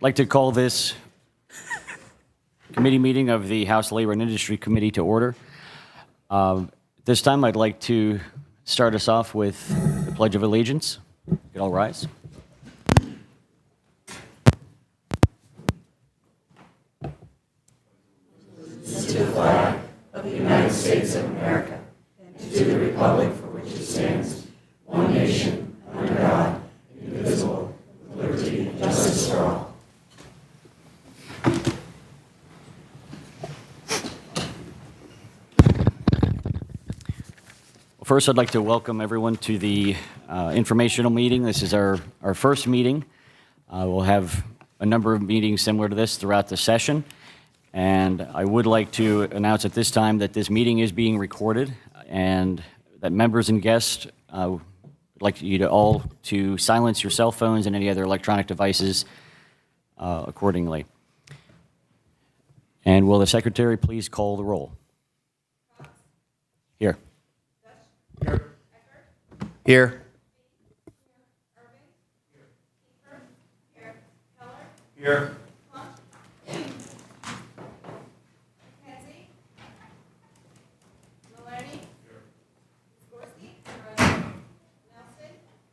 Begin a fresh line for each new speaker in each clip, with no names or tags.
like to call this committee meeting of the House Labor and Industry Committee to order. This time I'd like to start us off with the Pledge of Allegiance. You could all rise.
To the flag of the United States of America and to the republic for which it stands, one nation, under God, indivisible, with liberty and justice for all.
Well, first, I'd like to welcome everyone to the informational meeting. This is our first meeting. We'll have a number of meetings similar to this throughout the session. And I would like to announce at this time that this meeting is being recorded and that members and guests would like you to all to silence your cell phones and any other electronic devices accordingly. And will the secretary please call the roll? Here.
Here. Here.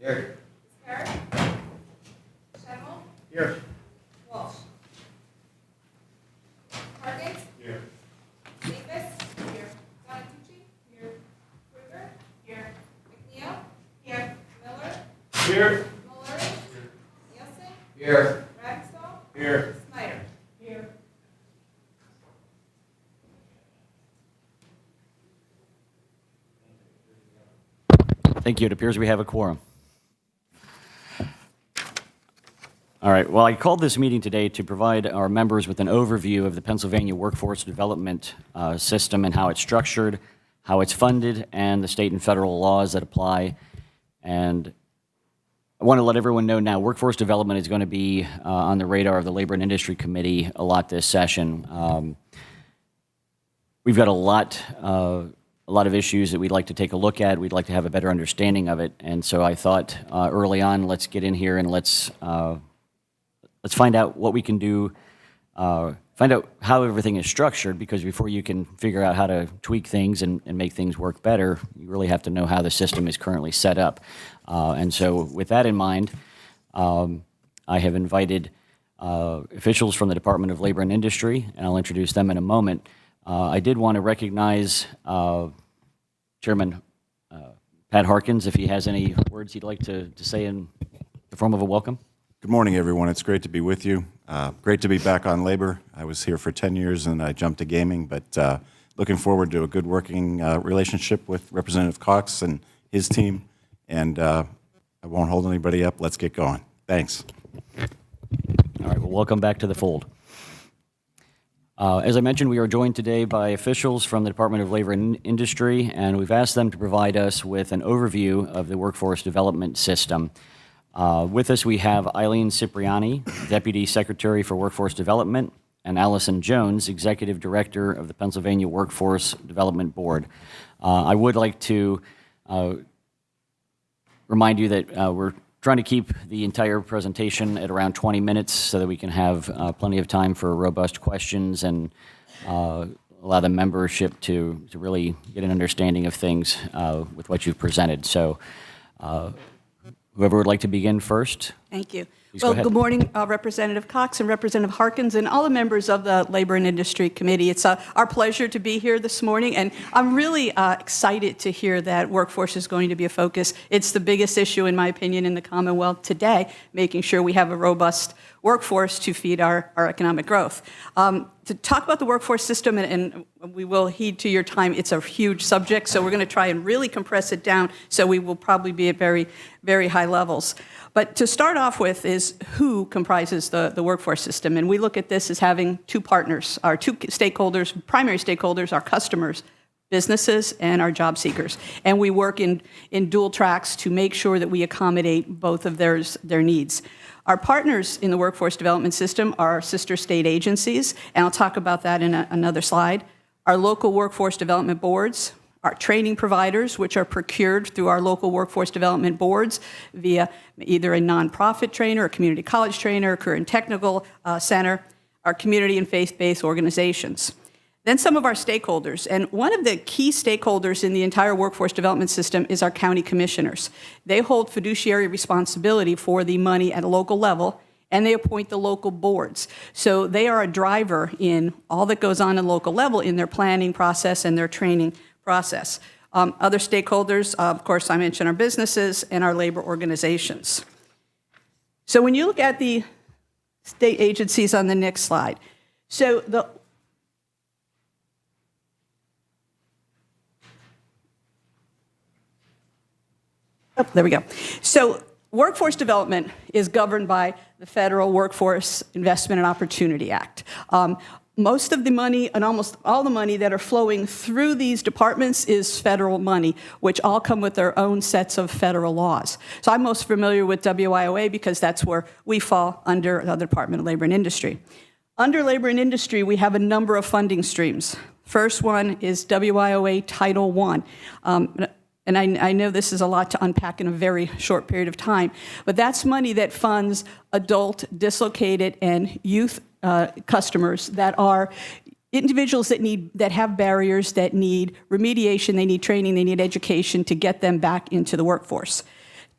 Here.
Parrott? Shemmel?
Here.
Walsh? Hargis?
Here.
Davis? Here. Donatucci? Here. Krueger? Here. McNeil? Here. Miller?
Here.
Mullery? Nielsen?
Here.
Ragsdale?
Here.
Snyder? Here.
Thank you. It appears we have a quorum. All right. Well, I called this meeting today to provide our members with an overview of the Pennsylvania workforce development system and how it's structured, how it's funded, and the state and federal laws that apply. And I want to let everyone know now, workforce development is going to be on the radar of the Labor and Industry Committee a lot this session. We've got a lot of issues that we'd like to take a look at. We'd like to have a better understanding of it. And so I thought early on, let's get in here and let's find out what we can do, find out how everything is structured, because before you can figure out how to tweak things and make things work better, you really have to know how the system is currently set up. And so with that in mind, I have invited officials from the Department of Labor and Industry, and I'll introduce them in a moment. I did want to recognize Chairman Pat Harkins, if he has any words he'd like to say in the form of a welcome.
Good morning, everyone. It's great to be with you. Great to be back on labor. I was here for 10 years and I jumped to gaming, but looking forward to a good working relationship with Representative Cox and his team. And I won't hold anybody up. Let's get going. Thanks.
All right, well, welcome back to the fold. As I mentioned, we are joined today by officials from the Department of Labor and Industry, and we've asked them to provide us with an overview of the workforce development system. With us, we have Eileen Cipriani, Deputy Secretary for Workforce Development, and Allison Jones, Executive Director of the Pennsylvania Workforce Development Board. I would like to remind you that we're trying to keep the entire presentation at around 20 minutes so that we can have plenty of time for robust questions and allow the membership to really get an understanding of things with what you've presented. So whoever would like to begin first.
Thank you.
Please go
Well,
ahead.
good morning, Representative Cox and Representative Harkins and all the members of the Labor and Industry Committee. It's our pleasure to be here this morning, and I'm really excited to hear that workforce is going to be a focus. It's the biggest issue, in my opinion, in the Commonwealth today, making sure we have a robust workforce to feed our economic growth. To talk about the workforce system, and we will heed to your time, it's a huge subject, so we're going to try and really compress it down, so we will probably be at very, very high levels. But to start off with is who comprises the workforce system, and we look at this as having two partners, our two stakeholders, primary stakeholders, our customers, businesses, and our job seekers. And we work in dual tracks to make sure that we accommodate both of their needs. Our partners in the workforce development system are our sister state agencies, and I'll talk about that in another slide. Our local workforce development boards, our training providers, which are procured through our local workforce development boards via either a nonprofit trainer, a community college trainer, a career and technical center, our community and faith-based organizations. Then some of our stakeholders, and one of the key stakeholders in the entire workforce development system is our county commissioners. They hold fiduciary responsibility for the money at a local level, and they appoint the local boards. So they are a driver in all that goes on at local level in their planning process and their training process. Other stakeholders, of course, I mentioned our businesses and our labor organizations. So when you look at the state agencies on the next slide, so there we go. So workforce development is governed by the Federal Workforce Investment and Opportunity Act. Most of the money and almost all the money that are flowing through these departments is federal money, which all come with their own sets of federal laws. So I'm most familiar with WIOA because that's where we fall under the Department of Labor and Industry. Under Labor and Industry, we have a number of funding streams. First one is WIOA Title I. And I know this is a lot to unpack in a very short period of time, but that's money that funds adult, dislocated, and youth customers that are individuals that have barriers, that need remediation, they need training, they need education to get them back into the workforce.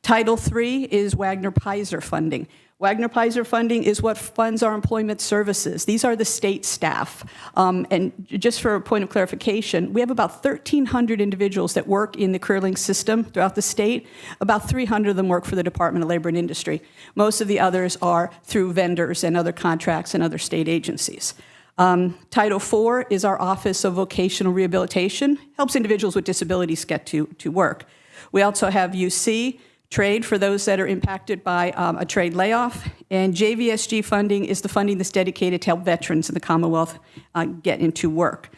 Title III is Wagner-Peiser funding. Wagner-Peiser funding is what funds our employment services. These are the state staff. And just for a point of clarification, we have about 1,300 individuals that work in the CareerLink system throughout the state. About 300 of them work for the Department of Labor and Industry. Most of the others are through vendors and other contracts and other state agencies. Title IV is our Office of Vocational Rehabilitation, helps individuals with disabilities get to work. We also have UC, trade for those that are impacted by a trade layoff, and JVSG funding is the funding that's dedicated to help veterans in the Commonwealth get into work.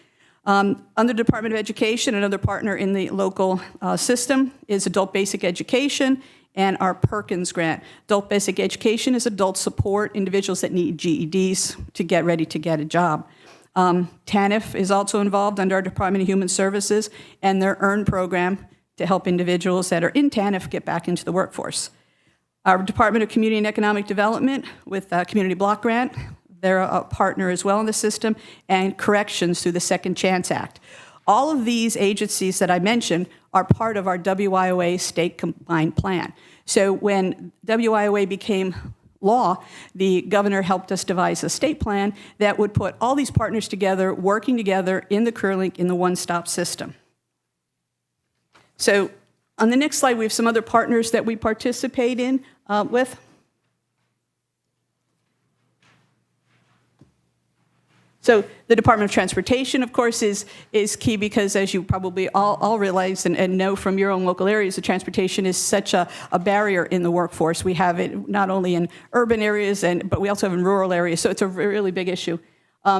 Under Department of Education, another partner in the local system is Adult Basic Education and our Perkins Grant. Adult Basic Education is adult support, individuals that need GEDs to get ready to get a job. TANF is also involved under our Department of Human Services and their EARN program to help individuals that are in TANF get back into the workforce. Our Department of Community and Economic Development with Community Block Grant, they're a partner as well in the system, and corrections through the Second Chance Act. All of these agencies that I mentioned are part of our WIOA state combined plan. So when WIOA became law, the governor helped us devise a state plan that would put all these partners together, working together in the CareerLink in the one-stop system. So on the next slide, we have some other partners that we participate in with. So the Department of Transportation, of course, is key because, as you probably all realize and know from your own local areas, the transportation is such a barrier in the workforce. We have it not only in urban areas, but we also have in rural areas, so it's a really big issue.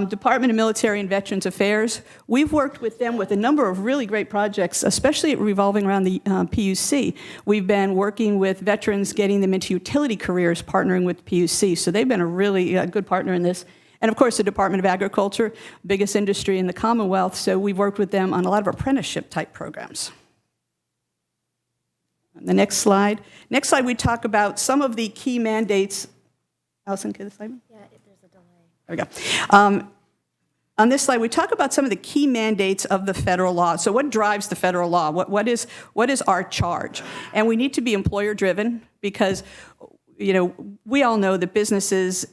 Department of Military and Veterans Affairs, we've worked with them with a number of really great projects, especially revolving around the PUC. We've been working with veterans, getting them into utility careers, partnering with PUC, so they've been a really good partner in this. And of course, the Department of Agriculture, biggest industry in the Commonwealth, so we've worked with them on a lot of apprenticeship type programs. On the next slide. Next slide, we talk about some of the key mandates. Allison, can you slide?
Yeah, there's a delay.
There we go. On this slide, we talk about some of the key mandates of the federal law. So what drives the federal law? What is our charge? And we need to be employer-driven because, you know, we all know that businesses,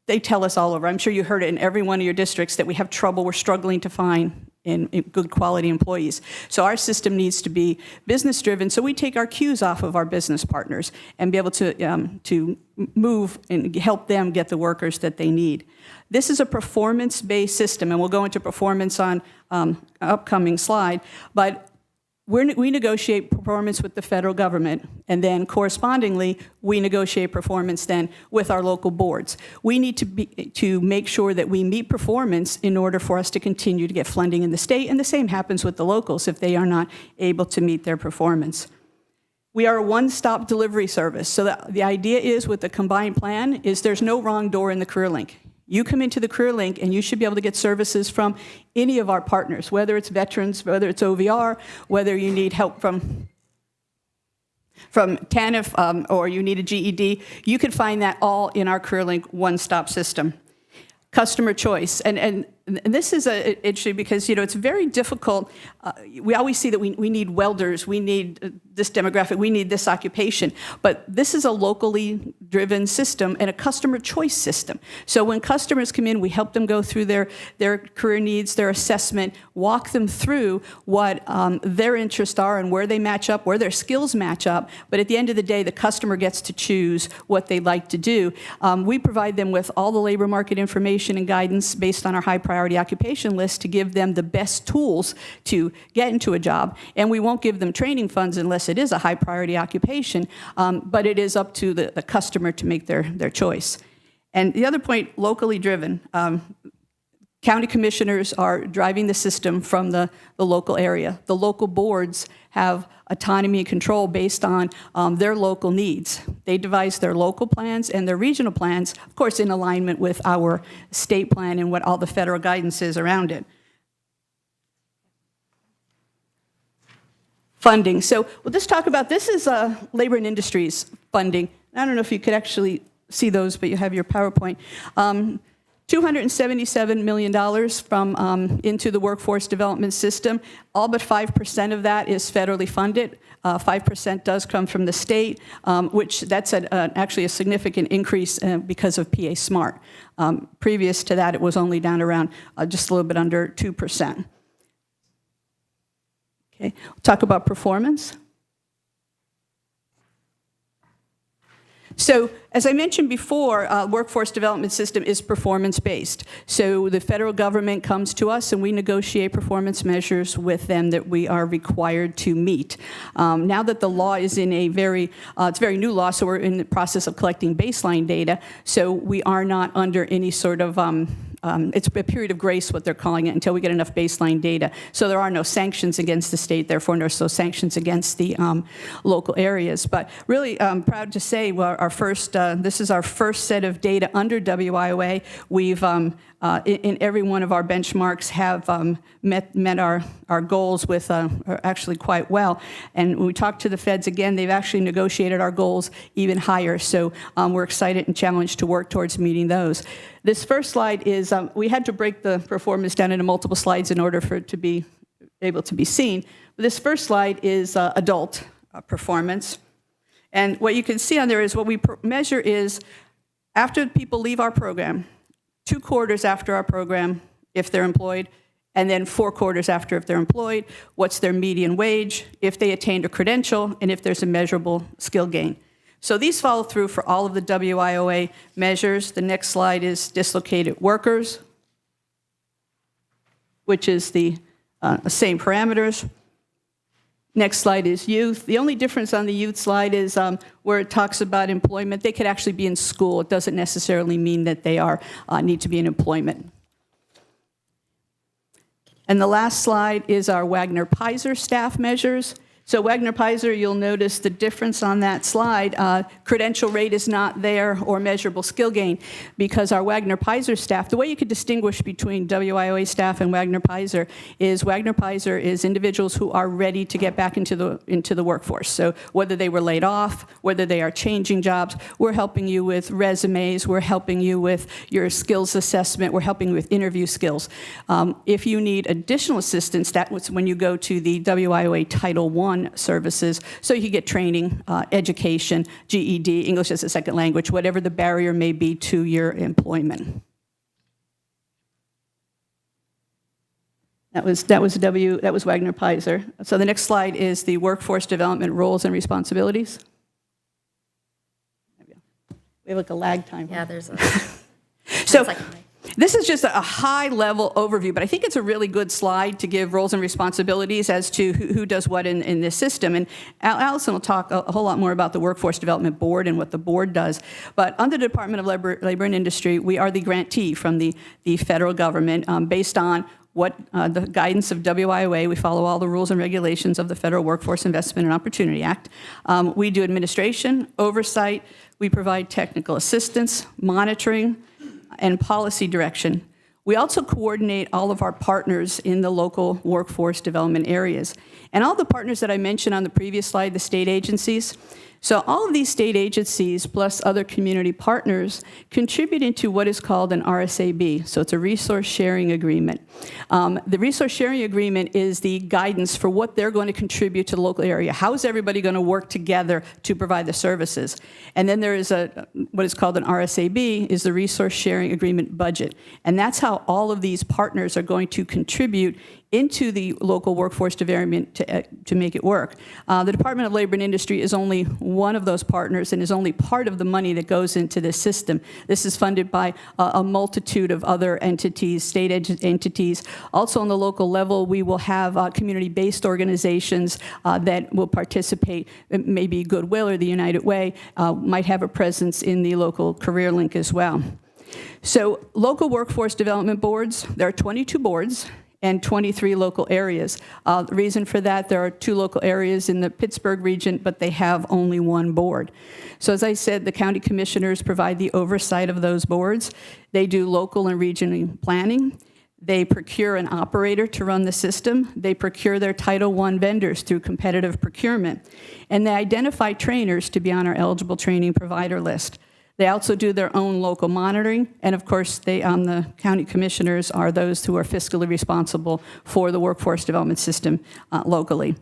they tell us all over. I'm sure you heard it in every one of your districts that we have trouble, we're struggling to find in good quality employees. So our system needs to be business-driven, so we take our cues off of our business partners and be able to move and help them get the workers that they need. This is a performance-based system, and we'll go into performance on an upcoming slide, but we negotiate performance with the federal government, and then correspondingly, we negotiate performance then with our local boards. We need to make sure that we meet performance in order for us to continue to get funding in the state, and the same happens with the locals if they are not able to meet their performance. We are a one-stop delivery service, so the idea is with the combined plan is there's no wrong door in the CareerLink. You come into the Career Link, and you should be able to get services from any of our partners, whether it's veterans, whether it's OVR, whether you need help from TANF, or you need a GED. You can find that all in our Career Link one-stop system. Customer choice, and this is interesting because, you know, it's very difficult. We always see that we need welders, we need this demographic, we need this occupation, but this is a locally driven system and a customer choice system. So when customers come in, we help them go through their career needs, their assessment, walk them through what their interests are and where they match up, where their skills match up, but at the end of the day, the customer gets to choose what they'd like to do. We provide them with all the labor market information and guidance based on our high priority occupation list to give them the best tools to get into a job. And we won't give them training funds unless it is a high priority occupation, but it is up to the customer to make their choice. And the other point, locally driven. County commissioners are driving the system from the local area. The local boards have autonomy and control based on their local needs. They devise their local plans and their regional plans, of course, in alignment with our state plan and what all the federal guidance is around it. Funding. So we'll just talk about, this is Labor and Industries funding. I don't know if you could actually see those, but you have your PowerPoint. $277 million from into the workforce development system. All but 5% of that is federally funded. 5% does come from the state, which that's actually a significant increase because of PA Smart. Previous to that, it was only down around just a little bit under 2%. Okay, we'll talk about performance. So, as I mentioned before, workforce development system is performance-based. So the federal government comes to us and we negotiate performance measures with them that we are required to meet. Now that the law is in a it's a very new law, so we're in the process of collecting baseline data, so we are not under any sort of it's a period of grace, what they're calling it, until we get enough baseline data. So there are no sanctions against the state, therefore no sanctions against the local areas. But really, I'm proud to say, well, our first, this is our first set of data under WIOA. We've, in every one of our benchmarks, have met our goals with actually quite well. And when we talk to the feds again, they've actually negotiated our goals even higher. So we're excited and challenged to work towards meeting those. This first slide is, we had to break the performance down into multiple slides in order for it to be able to be seen. But this first slide is adult performance. And what you can see on there is what we measure is after people leave our program, 2 quarters after our program, if they're employed, and then 4 quarters after if they're employed, what's their median wage, if they attained a credential, and if there's a measurable skill gain. So these follow through for all of the WIOA measures. The next slide is dislocated workers, which is the same parameters. Next slide is youth. The only difference on the youth slide is where it talks about employment. They could actually be in school. It doesn't necessarily mean that they need to be in employment. And the last slide is our Wagner-Peiser staff measures. So Wagner-Peiser, you'll notice the difference on that slide. Credential rate is not there or measurable skill gain because our Wagner-Peiser staff, the way you could distinguish between WIOA staff and Wagner-Peiser is individuals who are ready to get back into the workforce. So whether they were laid off, whether they are changing jobs, we're helping you with resumes, we're helping you with your skills assessment, we're helping you with interview skills. If you need additional assistance, that's when you go to the WIOA Title I services, so you can get training, education, GED, English as a second language, whatever the barrier may be to your employment. That was Wagner-Peiser. So the next slide is the workforce development roles and responsibilities. We have like a lag time.
Yeah, there's a...
So this is just a high-level overview, but I think it's a really good slide to give roles and responsibilities as to who does what in this system. And Allison will talk a whole lot more about the Workforce Development Board and what the board does. But under the Department of Labor and Industry, we are the grantee from the federal government based on what the guidance of WIOA. We follow all the rules and regulations of the Federal Workforce Investment and Opportunity Act. We do administration, oversight. We provide technical assistance, monitoring, and policy direction. We also coordinate all of our partners in the local workforce development areas. And all the partners that I mentioned on the previous slide, the state agencies, so all of these state agencies plus other community partners contribute into what is called an RSAB. So it's a resource sharing agreement. The resource sharing agreement is the guidance for what they're going to contribute to the local area. How is everybody going to work together to provide the services? And then there is what is called an RSAB, is the resource sharing agreement budget. And that's how all of these partners are going to contribute into the local workforce development to make it work. The Department of Labor and Industry is only one of those partners and is only part of the money that goes into this system. This is funded by a multitude of other entities, state entities. Also on the local level, we will have community-based organizations that will participate, maybe Goodwill or the United Way might have a presence in the local career link as well. So local workforce development boards, there are 22 boards and 23 local areas. The reason for that, there are 2 local areas in the Pittsburgh region, but they have only 1 board. So as I said, the county commissioners provide the oversight of those boards. They do local and regional planning. They procure an operator to run the system. They procure their Title I vendors through competitive procurement. And they identify trainers to be on our eligible training provider list. They also do their own local monitoring, and of course, the county commissioners are those who are fiscally responsible for the workforce development system locally.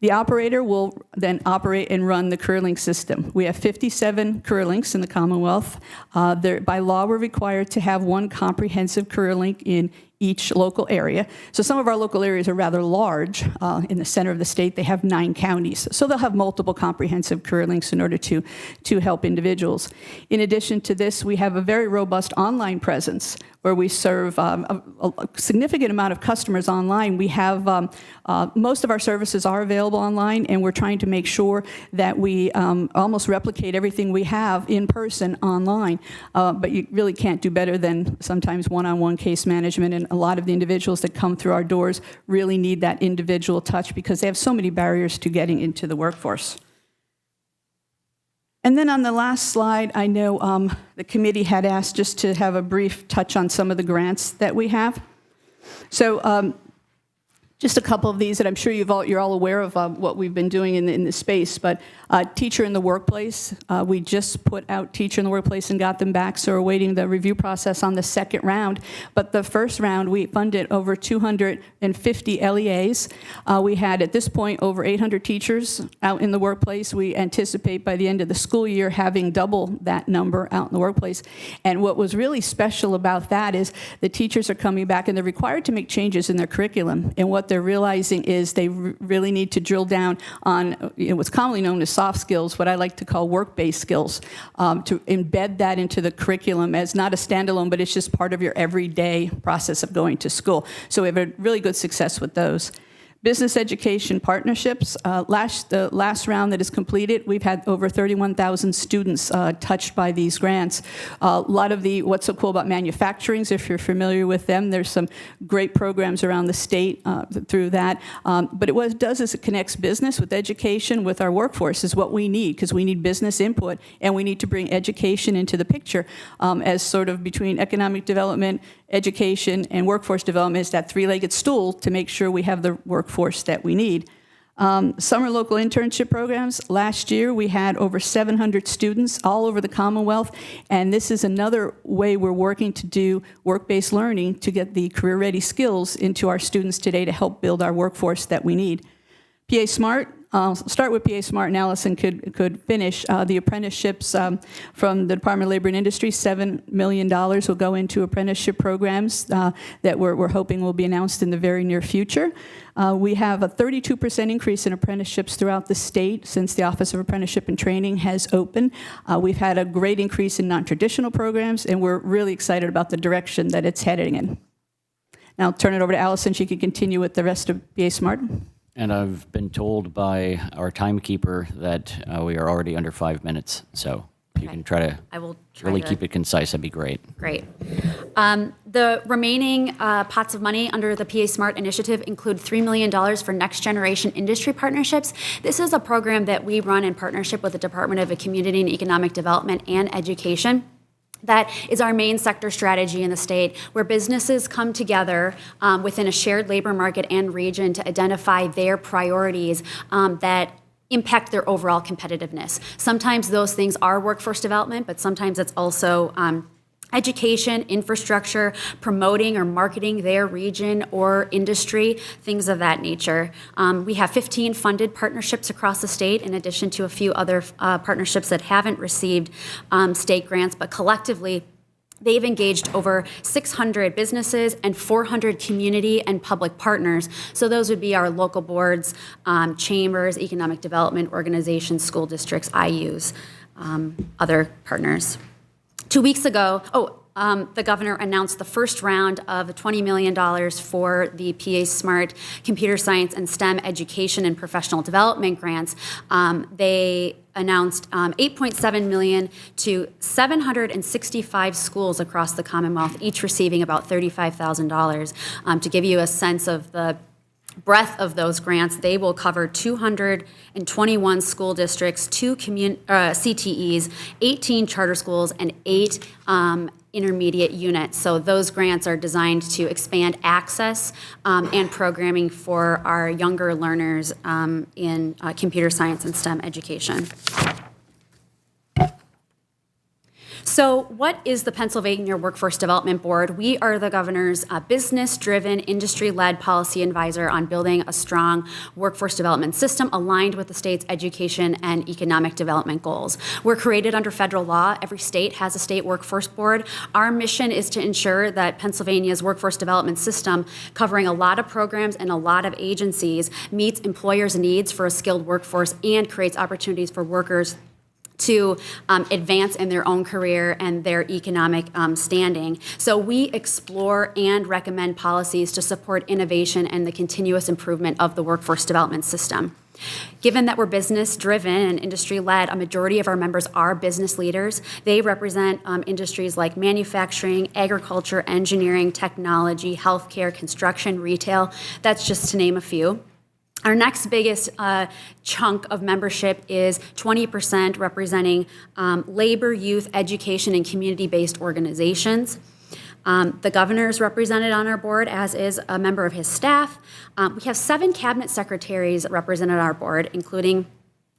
The operator will then operate and run the CareerLink system. We have 57 CareerLinks in the Commonwealth. By law, we're required to have 1 comprehensive CareerLink in each local area. So some of our local areas are rather large. In the center of the state, they have 9 counties. So they'll have multiple comprehensive career links in order to help individuals. In addition to this, we have a very robust online presence where we serve a significant amount of customers online. We have, most of our services are available online, and we're trying to make sure that we almost replicate everything we have in person online. But you really can't do better than sometimes one-on-one case management, and a lot of the individuals that come through our doors really need that individual touch because they have so many barriers to getting into the workforce. And then on the last slide, I know the committee had asked just to have a brief touch on some of the grants that we have. So just a couple of these that I'm sure you're all aware of what we've been doing in the space, but Teacher in the Workplace, we just put out Teacher in the Workplace and got them back, so we're waiting the review process on the second round. But the first round, we funded over 250 LEAs. We had, at this point, over 800 teachers out in the workplace. We anticipate by the end of the school year having double that number out in the workplace. And what was really special about that is the teachers are coming back and they're required to make changes in their curriculum. And what they're realizing is they really need to drill down on what's commonly known as soft skills, what I like to call work-based skills, to embed that into the curriculum as not a standalone, but it's just part of your everyday process of going to school. So we have a really good success with those. Business education partnerships, the last round that is completed, we've had over 31,000 students touched by these grants. A lot of what's so cool about manufacturings, if you're familiar with them, there's some great programs around the state through that. But what it does is it connects business with education with our workforce is what we need, because we need business input and we need to bring education into the picture as sort of between economic development, education, and workforce development is that 3-legged stool to make sure we have the workforce that we need. Summer local internship programs. Last year, we had over 700 students all over the Commonwealth, and this is another way we're working to do work-based learning to get the career-ready skills into our students today to help build our workforce that we need. PA Smart. I'll start with PA Smart, and Allison could finish. The apprenticeships from the Department of Labor and Industry, $7 million will go into apprenticeship programs that we're hoping will be announced in the very near future. We have a 32% increase in apprenticeships throughout the state since the Office of Apprenticeship and Training has opened. We've had a great increase in non-traditional programs, and we're really excited about the direction that it's heading in. Now I'll turn it over to Allison. She can continue with the rest of PA Smart.
And I've been told by our timekeeper that we are already under 5 minutes. So if you can try to really keep it concise, that'd be great.
Great. The remaining pots of money under the PA Smart initiative include $3 million for next generation industry partnerships. This is a program that we run in partnership with the Department of Community and Economic Development and Education. That is our main sector strategy in the state, where businesses come together within a shared labor market and region to identify their priorities that impact their overall competitiveness. Sometimes those things are workforce development, but sometimes it's also education, infrastructure, promoting or marketing their region or industry, things of that nature. We have 15 funded partnerships across the state, in addition to a few other partnerships that haven't received state grants, but collectively, they've engaged over 600 businesses and 400 community and public partners. So those would be our local boards, chambers, economic development organizations, school districts, IUs, other partners. 2 weeks ago, the governor announced the first round of $20 million for the PA Smart Computer Science and STEM Education and Professional Development grants. They announced $8.7 million to 765 schools across the Commonwealth, each receiving about $35,000. To give you a sense of the breadth of those grants, they will cover 221 school districts, 2 CTEs, 18 charter schools, and 8 intermediate units. So those grants are designed to expand access and programming for our younger learners in computer science and STEM education. So what is the Pennsylvania Workforce Development Board? We are the governor's business-driven, industry-led policy advisor on building a strong workforce development system aligned with the state's education and economic development goals. We're created under federal law. Every state has a state workforce board. Our mission is to ensure that Pennsylvania's workforce development system, covering a lot of programs and a lot of agencies, meets employers' needs for a skilled workforce and creates opportunities for workers to advance in their own career and their economic standing. So we explore and recommend policies to support innovation and the continuous improvement of the workforce development system. Given that we're business-driven and industry-led, a majority of our members are business leaders. They represent industries like manufacturing, agriculture, engineering, technology, healthcare, construction, retail. That's just to name a few. Our next biggest chunk of membership is 20% representing labor, youth, education, and community-based organizations. The governor is represented on our board, as is a member of his staff. We have 7 cabinet secretaries represented on our board, including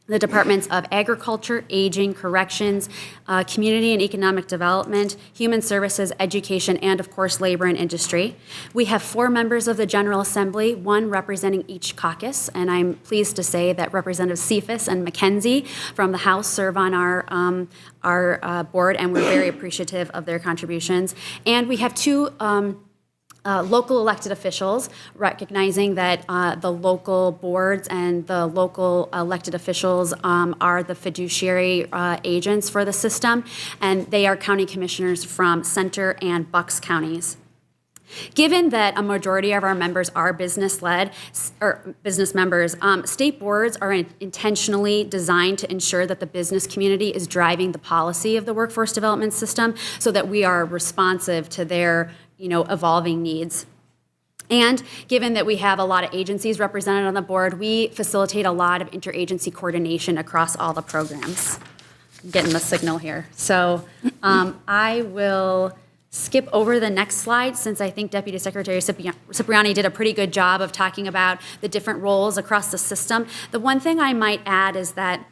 the Departments of Agriculture, Aging, Corrections, Community and Economic Development, Human Services, Education, and of course, Labor and Industry. We have 4 members of the General Assembly, 1 representing each caucus, and I'm pleased to say that Representatives Cephas and McKenzie from the House serve on our board, and we're very appreciative of their contributions. And we have 2 local elected officials, recognizing that the local boards and the local elected officials are the fiduciary agents for the system, and they are county commissioners from Center and Bucks counties. Given that a majority of our members are business-led or business members, state boards are intentionally designed to ensure that the business community is driving the policy of the workforce development system so that we are responsive to their evolving needs. And given that we have a lot of agencies represented on the board, we facilitate a lot of interagency coordination across all the programs. I'm getting the signal here. So I will skip over the next slide, since I think Deputy Secretary Cipriani did a pretty good job of talking about the different roles across the system. The one thing I might add is that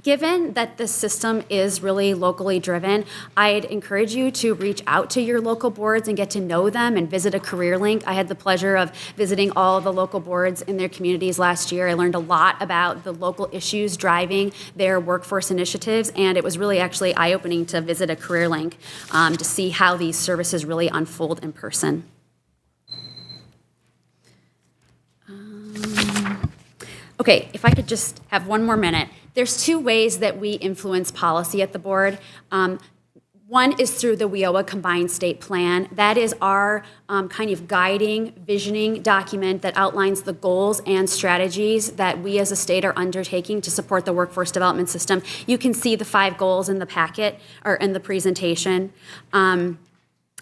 given that this system is really locally driven, I'd encourage you to reach out to your local boards and get to know them and visit a career link. I had the pleasure of visiting all the local boards in their communities last year. I learned a lot about the local issues driving their workforce initiatives, and it was really actually eye-opening to visit a career link to see how these services really unfold in person. Okay, if I could just have one more minute. There's 2 ways that we influence policy at the board. One is through the WIOA Combined State Plan. That is our kind of guiding, visioning document that outlines the goals and strategies that we as a state are undertaking to support the workforce development system. You can see the 5 goals in the packet or in the presentation.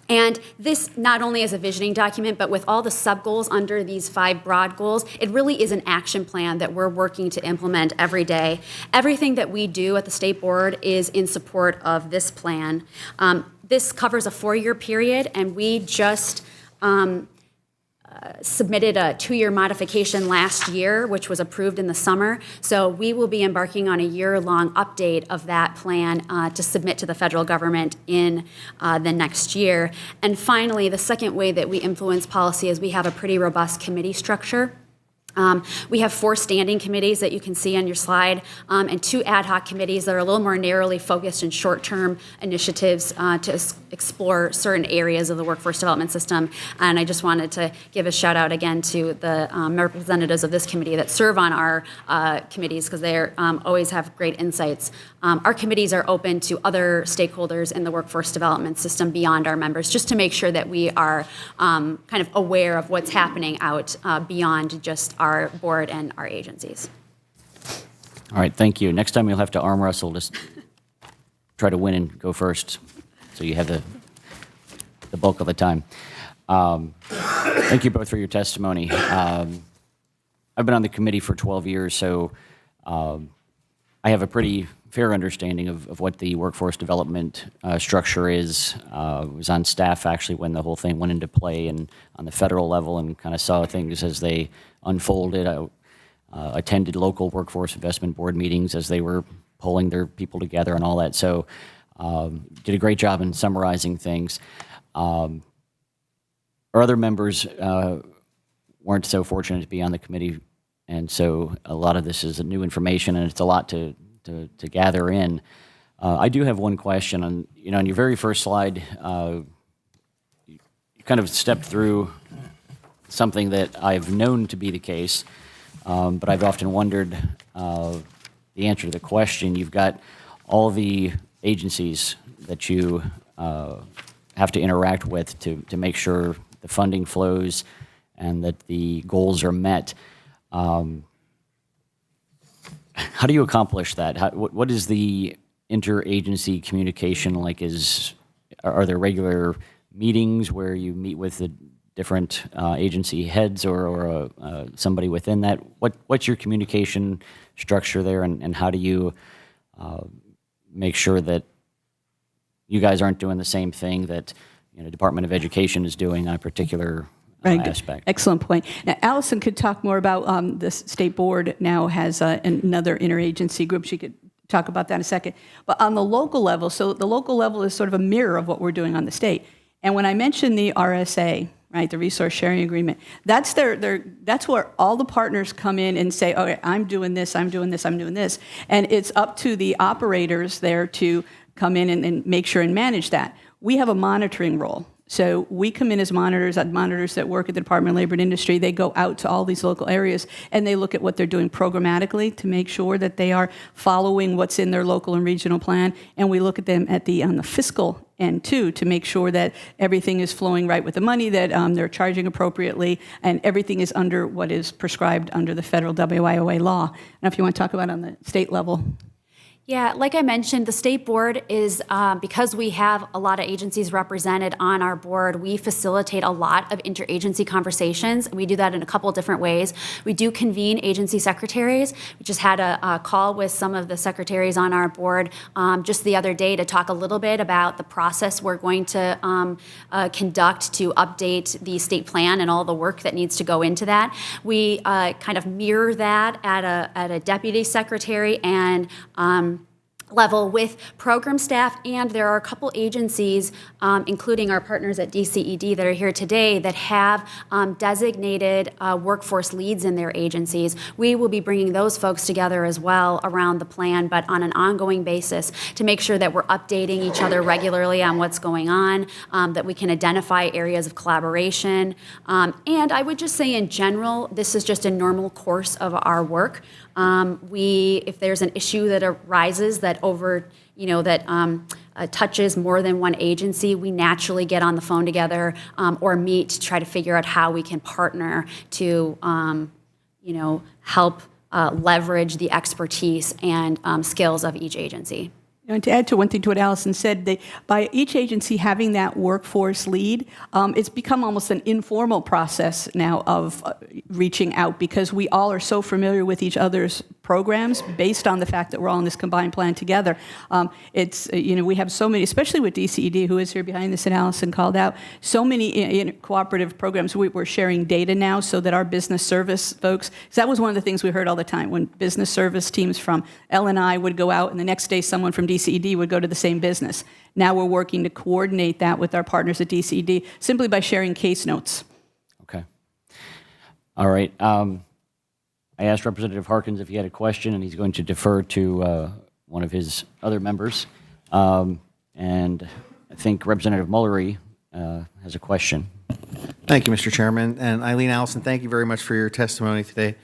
And this not only is a visioning document, but with all the sub-goals under these 5 broad goals, it really is an action plan that we're working to implement every day. Everything that we do at the state board is in support of this plan. This covers a 4-year period, and we just submitted a 2-year modification last year, which was approved in the summer. So we will be embarking on a year-long update of that plan to submit to the federal government in the next year. And finally, the second way that we influence policy is we have a pretty robust committee structure. We have 4 standing committees that you can see on your slide, and 2 ad hoc committees that are a little more narrowly focused in short-term initiatives to explore certain areas of the workforce development system. And I just wanted to give a shout out again to the representatives of this committee that serve on our committees, because they always have great insights. Our committees are open to other stakeholders in the workforce development system beyond our members, just to make sure that we are kind of aware of what's happening out beyond just our board and our agencies.
All right, thank you. Next time you'll have to arm wrestle, just try to win and go first, so you have the bulk of the time. Thank you both for your testimony. I've been on the committee for 12 years, so I have a pretty fair understanding of what the workforce development structure is. I was on staff actually when the whole thing went into play and on the federal level, and kind of saw things as they unfolded. I attended local workforce investment board meetings as they were pulling their people together and all that. So did a great job in summarizing things. Our other members weren't so fortunate to be on the committee, and so a lot of this is new information, and it's a lot to gather in. I do have one question. On your very first slide, you kind of stepped through something that I've known to be the case, but I've often wondered the answer to the question. You've got all the agencies that you have to interact with to make sure the funding flows and that the goals are met. How do you accomplish that? What is the interagency communication like? Are there regular meetings where you meet with the different agency heads or somebody within that? What's your communication structure there, and how do you make sure that you guys aren't doing the same thing that Department of Education is doing on a particular aspect?
Excellent point. Now, Allison could talk more about the state board now has another interagency group. She could talk about that in a second. But on the local level, so the local level is sort of a mirror of what we're doing on the state. And when I mentioned the RSA, right, the Resource Sharing Agreement, that's that's where all the partners come in and say, okay, I'm doing this, I'm doing this, I'm doing this. And it's up to the operators there to come in and make sure and manage that. We have a monitoring role. So we come in as monitors that work at the Department of Labor and Industry. They go out to all these local areas, and they look at what they're doing programmatically to make sure that they are following what's in their local and regional plan. And we look at them on the fiscal end, too, to make sure that everything is flowing right with the money, that they're charging appropriately, and everything is under what is prescribed under the federal WIOA law. Now, if you want to talk about on the state level.
Yeah, like I mentioned, the state board is, because we have a lot of agencies represented on our board, we facilitate a lot of interagency conversations. We do that in a couple different ways. We do convene agency secretaries. We just had a call with some of the secretaries on our board just the other day to talk a little bit about the process we're going to conduct to update the state plan and all the work that needs to go into that. We kind of mirror that at a deputy secretary and level with program staff, and there are a couple agencies, including our partners at DCED that are here today, that have designated workforce leads in their agencies. We will be bringing those folks together as well around the plan, but on an ongoing basis to make sure that we're updating each other regularly on what's going on, that we can identify areas of collaboration. And I would just say in general, this is just a normal course of our work. If there's an issue that arises that touches more than one agency, we naturally get on the phone together or meet to try to figure out how we can partner to, help leverage the expertise and skills of each agency.
And to add to one thing to what Allison said, by each agency having that workforce lead, it's become almost an informal process now of reaching out, because we all are so familiar with each other's programs based on the fact that we're all in this combined plan together. We have so many, especially with DCED, who is here behind this and Allison called out, so many cooperative programs. We're sharing data now so that our business service folks, because that was one of the things we heard all the time, when business service teams from L&I would go out and the next day someone from DCED would go to the same business. Now we're working to coordinate that with our partners at DCED simply by sharing case notes.
Okay. All right. I asked Representative Harkins if he had a question, and he's going to defer to one of his other members. And I think Representative Mullery has a question.
Thank you, Mr. Chairman. And Eileen Allison, thank you very much for your testimony today.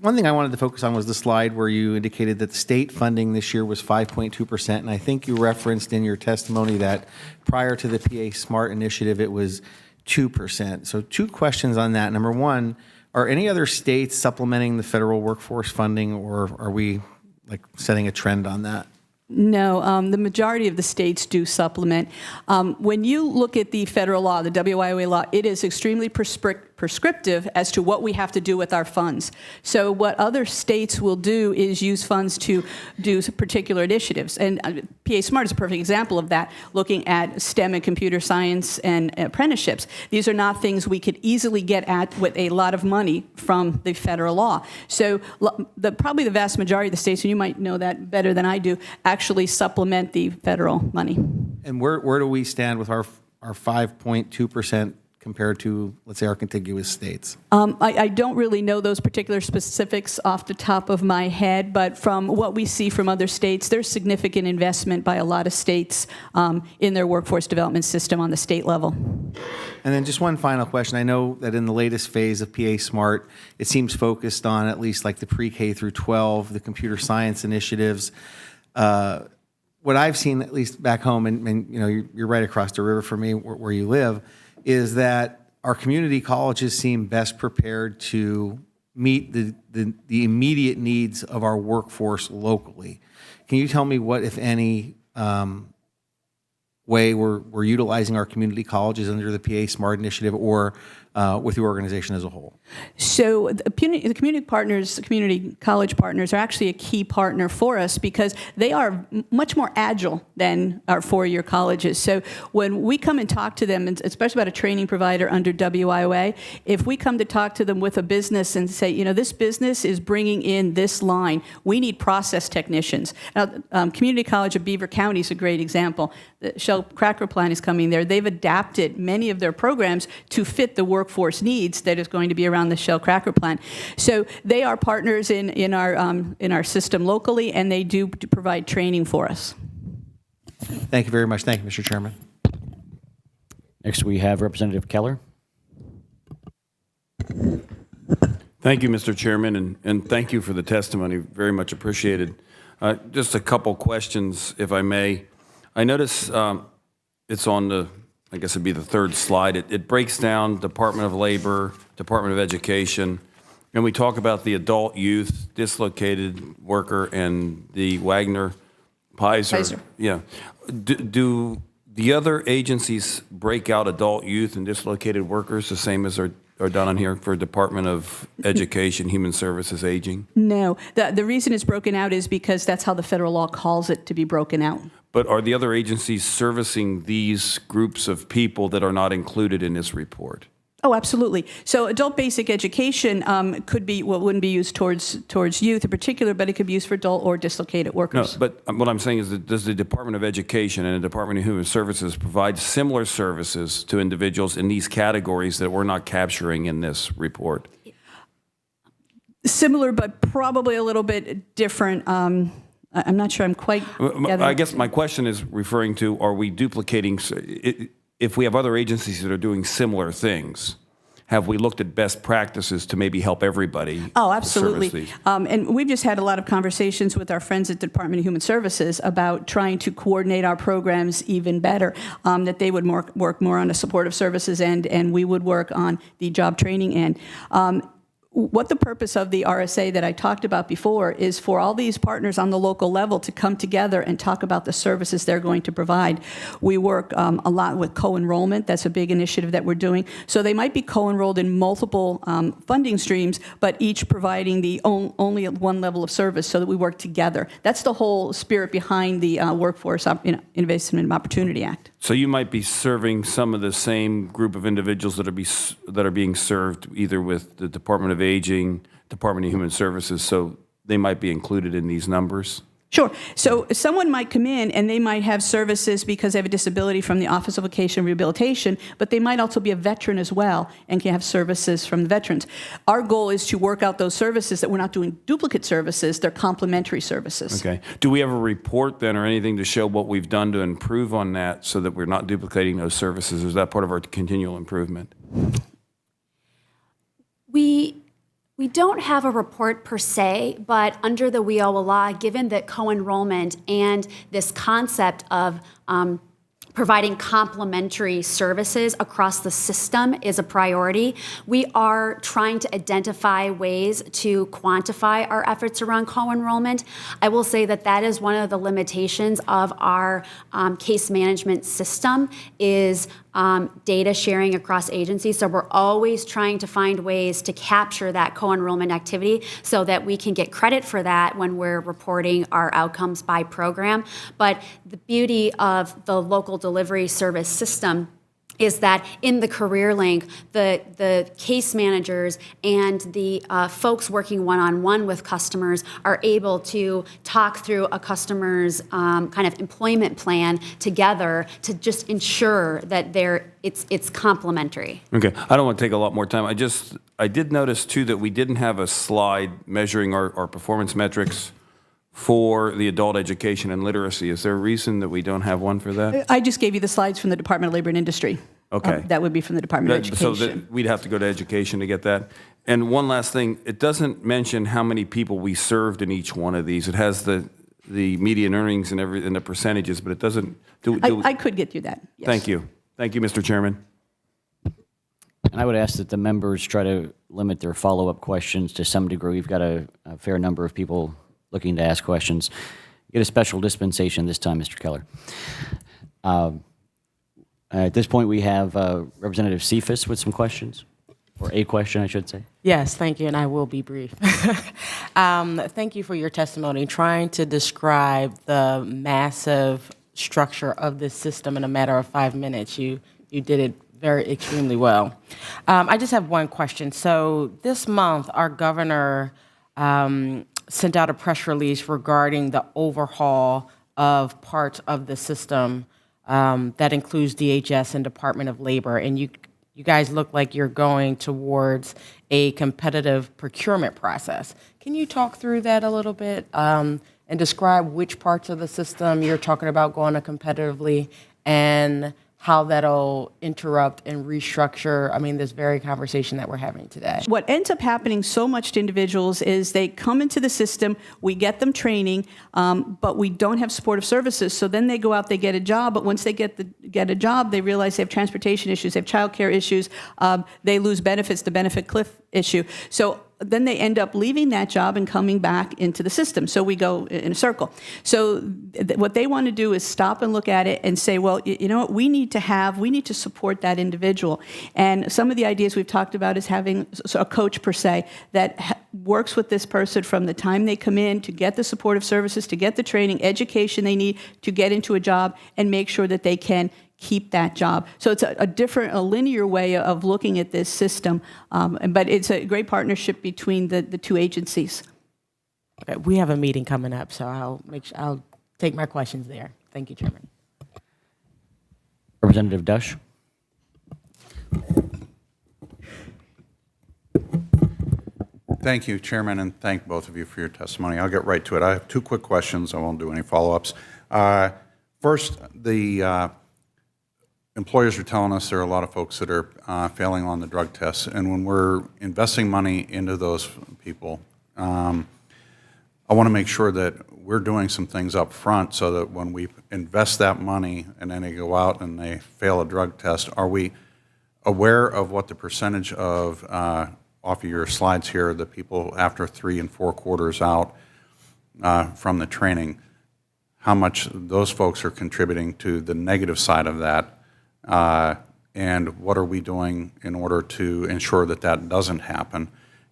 One thing I wanted to focus on was the slide where you indicated that the state funding this year was 5.2%, and I think you referenced in your testimony that prior to the PA SMART initiative, it was 2%. So 2 questions on that. Number one, are any other states supplementing the federal workforce funding, or are we setting a trend on that?
No, the majority of the states do supplement. When you look at the federal law, the WIOA law, it is extremely prescriptive as to what we have to do with our funds. So what other states will do is use funds to do particular initiatives. And PA SMART is a perfect example of that, looking at STEM and computer science and apprenticeships. These are not things we could easily get at with a lot of money from the federal law. So probably the vast majority of the states, and you might know that better than I do, actually supplement the federal money.
And where do we stand with our 5.2% compared to, let's say, our contiguous states?
I don't really know those particular specifics off the top of my head, but from what we see from other states, there's significant investment by a lot of states in their workforce development system on the state level.
And then just one final question. I know that in the latest phase of PA SMART, it seems focused on at least like the pre-K through 12, the computer science initiatives. What I've seen, at least back home, and you're right across the river from me where you live, is that our community colleges seem best prepared to meet the immediate needs of our workforce locally. Can you tell me what, if any, way we're utilizing our community colleges under the PA SMART initiative or with the organization as a whole? So
the community partners, community college partners are actually a key partner for us because they are much more agile than our four-year colleges. So when we come and talk to them, and especially about a training provider under WIOA, if we come to talk to them with a business and say, this business is bringing in this line, we need process technicians. Now, Community College of Beaver County is a great example. The Shell Cracker Plant is coming there. They've adapted many of their programs to fit the workforce needs that is going to be around the Shell Cracker Plant. So they are partners in our system locally, and they do provide training for us.
Thank you very much. Thank you, Mr. Chairman.
Next, we have Representative Keller.
Thank you, Mr. Chairman, and thank you for the testimony. Very much appreciated. Just a couple questions, if I may. I notice it's on the, I guess it'd be the third slide. It breaks down Department of Labor, Department of Education, and we talk about the adult youth, dislocated worker, and the Wagner Pizer. Yeah. Do the other agencies break out adult youth and dislocated workers the same as are done on here for Department of Education, Human Services, Aging?
No. The reason it's broken out is because that's how the federal law calls it to be broken out.
But are the other agencies servicing these groups of people that are not included in this report?
Oh, absolutely. So adult basic education could be, wouldn't be used towards youth in particular, but it could be used for adult or dislocated workers.
No, but what I'm saying is that does the Department of Education and the Department of Human Services provide similar services to individuals in these categories that we're not capturing in this report?
Similar, but probably a little bit different. I'm not sure I'm quite...
I guess my question is referring to, are we duplicating... If we have other agencies that are doing similar things, have we looked at best practices to maybe help everybody?
Oh, absolutely. And we've just had a lot of conversations with our friends at the Department of Human Services about trying to coordinate our programs even better, that they would work more on the supportive services end, and we would work on the job training end. what the purpose of the RSA that I talked about before is for all these partners on the local level to come together and talk about the services they're going to provide. We work a lot with co-enrollment. That's a big initiative that we're doing. So they might be co-enrolled in multiple funding streams, but each providing the only one level of service so that we work together. That's the whole spirit behind the Workforce Investment and Opportunity Act.
So you might be serving some of the same group of individuals that are being served either with the Department of Aging, Department of Human Services, so they might be included in these numbers?
Sure. So someone might come in and they might have services because they have a disability from the Office of Vocational Rehabilitation, but they might also be a veteran as well and can have services from the veterans. Our goal is to work out those services that we're not doing duplicate services, they're complementary services.
Okay. Do we have a report then or anything to show what we've done to improve on that so that we're not duplicating those services? Is that part of our continual improvement?
We don't have a report per se, but under the WIOA law, given that co-enrollment and this concept of providing complementary services across the system is a priority, we are trying to identify ways to quantify our efforts around co-enrollment. I will say that that is one of the limitations of our case management system is data sharing across agencies. So we're always trying to find ways to capture that co-enrollment activity so that we can get credit for that when we're reporting our outcomes by program. But the beauty of the local delivery service system is that in the Career Link, the case managers and the folks working one-on-one with customers are able to talk through a customer's kind of employment plan together to just ensure that it's complementary.
Okay. I don't want to take a lot more time. I did notice too that we didn't have a slide measuring our performance metrics for the adult education and literacy. Is there a reason that we don't have one for that?
I just gave you the slides from the Department of Labor and Industry.
Okay.
That would be from the Department of Education.
So we'd have to go to education to get that. And one last thing, it doesn't mention how many people we served in each one of these. It has the median earnings and the percentages, but it doesn't.
I could get you that. Yes.
Thank you. Thank you, Mr. Chairman.
And I would ask that the members try to limit their follow-up questions to some degree. We've got a fair number of people looking to ask questions. You get a special dispensation this time, Mr. Keller. At this point, we have Representative Cephas with some questions, or a question, I should say.
Yes, thank you, and I will be brief. Thank you for your testimony. Trying to describe the massive structure of this system in a matter of 5 minutes, you did it extremely well. I just have one question. So this month, our governor sent out a press release regarding the overhaul of parts of the system that includes DHS and Department of Labor. And you guys look like you're going towards a competitive procurement process. Can you talk through that a little bit and describe which parts of the system you're talking about going to competitively and how that'll interrupt and restructure, this very conversation that we're having today?
What ends up happening so much to individuals is they come into the system, we get them training, but we don't have supportive services. So then they go out, they get a job, but once they get a job, they realize they have transportation issues, they have childcare issues, they lose benefits, the benefit cliff issue. So then they end up leaving that job and coming back into the system. So we go in a circle. So what they want to do is stop and look at it and say, well, you know what, we need to support that individual. And some of the ideas we've talked about is having a coach per se that works with this person from the time they come in to get the supportive services, to get the training, education they need to get into a job and make sure that they can keep that job. So it's a linear way of looking at this system, but it's a great partnership between the two agencies.
Okay, we have a meeting coming up, so I'll take my questions there. Thank you, Chairman.
Representative Dush.
Thank you, Chairman, and thank both of you for your testimony. I'll get right to it. I have two quick questions. I won't do any follow-ups. First, the employers are telling us there are a lot of folks that are failing on the drug tests, and when we're investing money into those people, I want to make sure that we're doing some things up front so that when we invest that money and then they go out and they fail a drug test, are we aware of what the percentage of off of your slides here, the people after 3 and 4 quarters out from the training, how much those folks are contributing to the negative side of that, and what are we doing in order to ensure that that doesn't happen?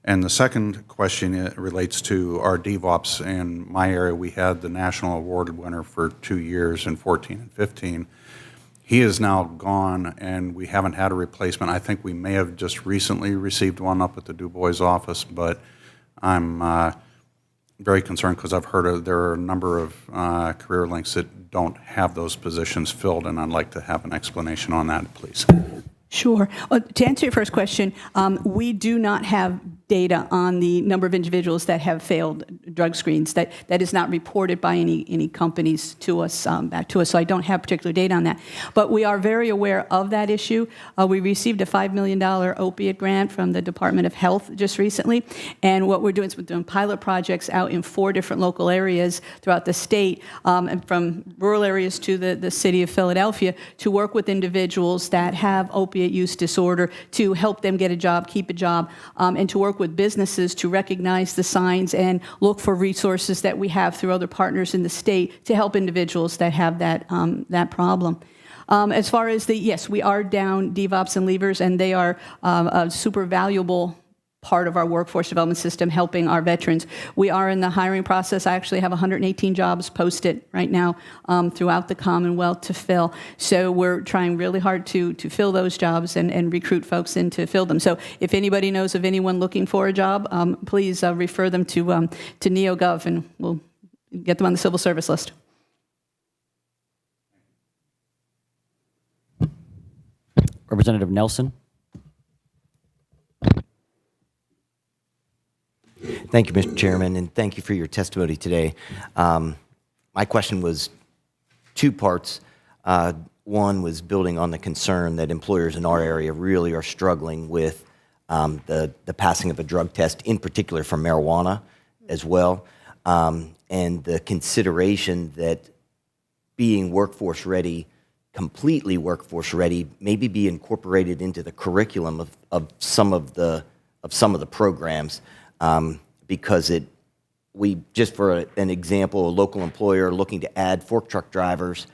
And the second question relates to our DevOps. In my area, we had the national award winner for 2 years in 14 and 15. He is now gone, and we haven't had a replacement. I think we may have just recently received one up at the Du Bois office, but I'm very concerned because I've heard there are a number of career links that don't have those positions filled, and I'd like to have an explanation on that, please.
Sure. To answer your first question, we do not have data on the number of individuals that have failed drug screens. That is not reported by any companies to us, back to us, so I don't have particular data on that. But we are very aware of that issue. We received a $5 million opiate grant from the Department of Health just recently, and what we're doing is we're doing pilot projects out in 4 different local areas throughout the state, and from rural areas to the city of Philadelphia, to work with individuals that have opiate use disorder to help them get a job, keep a job, and to work with businesses to recognize the signs and look for resources that we have through other partners in the state to help individuals that have that problem. As far as yes, we are down DevOps and leavers, and they are a super valuable part of our workforce development system helping our veterans. We are in the hiring process. I actually have 118 jobs posted right now throughout the Commonwealth to fill. So we're trying really hard to fill those jobs and recruit folks in to fill them. So if anybody knows of anyone looking for a job, please refer them to NeoGov, and we'll get them on the civil service list.
Representative Nelson.
Thank you, Mr. Chairman, and thank you for your testimony today. My question was 2 parts. One was building on the concern that employers in our area really are struggling with the passing of a drug test, in particular for marijuana as well, and the consideration that being workforce ready, completely workforce ready, maybe be incorporated into the curriculum of some of the programs. Because just for an example, a local employer looking to add fork truck drivers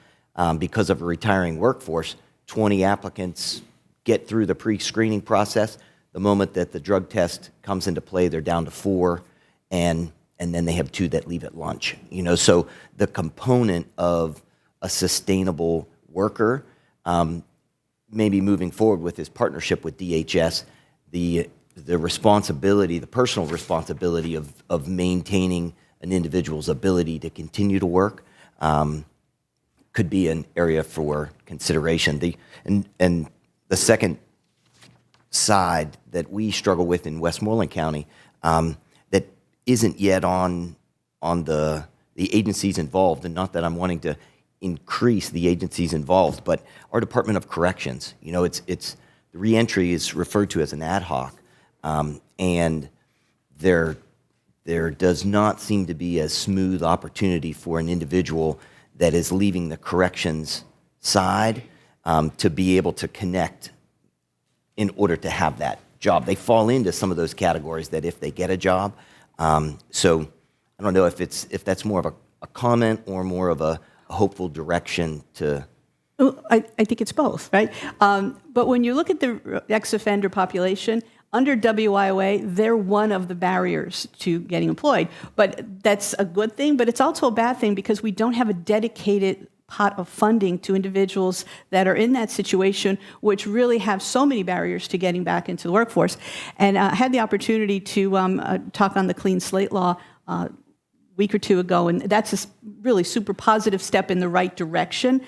because of a retiring workforce, 20 applicants get through the pre-screening process. The moment that the drug test comes into play, they're down to 4, and then they have 2 that leave at lunch. So the component of a sustainable worker, maybe moving forward with his partnership with DHS, the responsibility, the personal responsibility of maintaining an individual's ability to continue to work could be an area for consideration. And the second side that we struggle with in Westmoreland County that isn't yet on the agencies involved, and not that I'm wanting to increase the agencies involved, but our Department of Corrections, it's the reentry is referred to as an ad hoc. And there does not seem to be a smooth opportunity for an individual that is leaving the corrections side to be able to connect in order to have that job. They fall into some of those categories that if they get a job. So I don't know if that's more of a comment or more of a hopeful direction to.
I think it's both, right? But when you look at the ex-offender population, under WIOA, they're one of the barriers to getting employed. But that's a good thing, but it's also a bad thing because we don't have a dedicated pot of funding to individuals that are in that situation, which really have so many barriers to getting back into the workforce. And I had the opportunity to talk on the Clean Slate Law week or 2 ago, and that's a really super positive step in the right direction.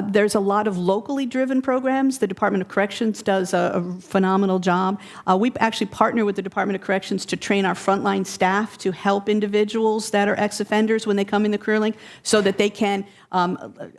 There's a lot of locally driven programs. The Department of Corrections does a phenomenal job. We actually partner with the Department of Corrections to train our frontline staff to help individuals that are ex-offenders when they come in the career link so that they can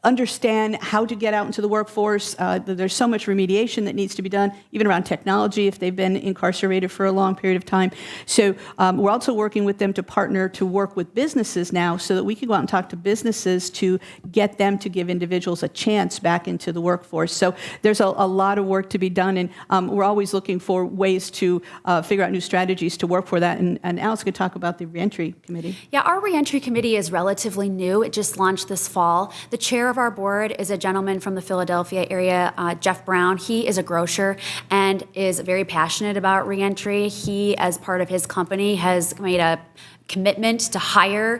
understand how to get out into the workforce. There's so much remediation that needs to be done, even around technology if they've been incarcerated for a long period of time. So we're also working with them to partner to work with business businesses now so that we can go out and talk to businesses to get them to give individuals a chance back into the workforce. So there's a lot of work to be done, and we're always looking for ways to figure out new strategies to work for that. And Alice could talk about the reentry committee.
Yeah, our reentry committee is relatively new. It just launched this fall. The chair of our board is a gentleman from the Philadelphia area, Jeff Brown. He is a grocer and is very passionate about reentry. He, as part of his company, has made a commitment to hire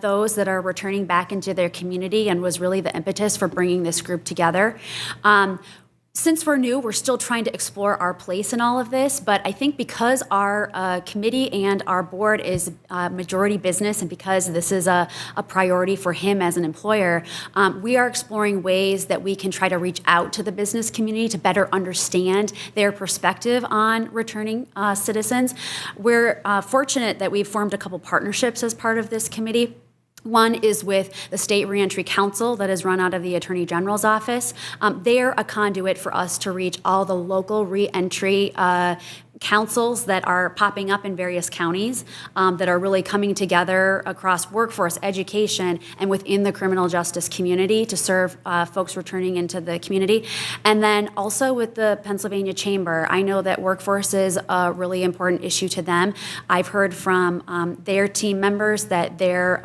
those that are returning back into their community and was really the impetus for bringing this group together. Since we're new, we're still trying to explore our place in all of this, but I think because our committee and our board is majority business and because this is a priority for him as an employer, we are exploring ways that we can try to reach out to the business community to better understand their perspective on returning citizens. We're fortunate that we've formed a couple partnerships as part of this committee. One is with the State Reentry Council that is run out of the Attorney General's office. They're a conduit for us to reach all the local reentry councils that are popping up in various counties that are really coming together across workforce, education, and within the criminal justice community to serve folks returning into the community. And then also with the Pennsylvania Chamber, I know that workforce is a really important issue to them. I've heard from their team members that their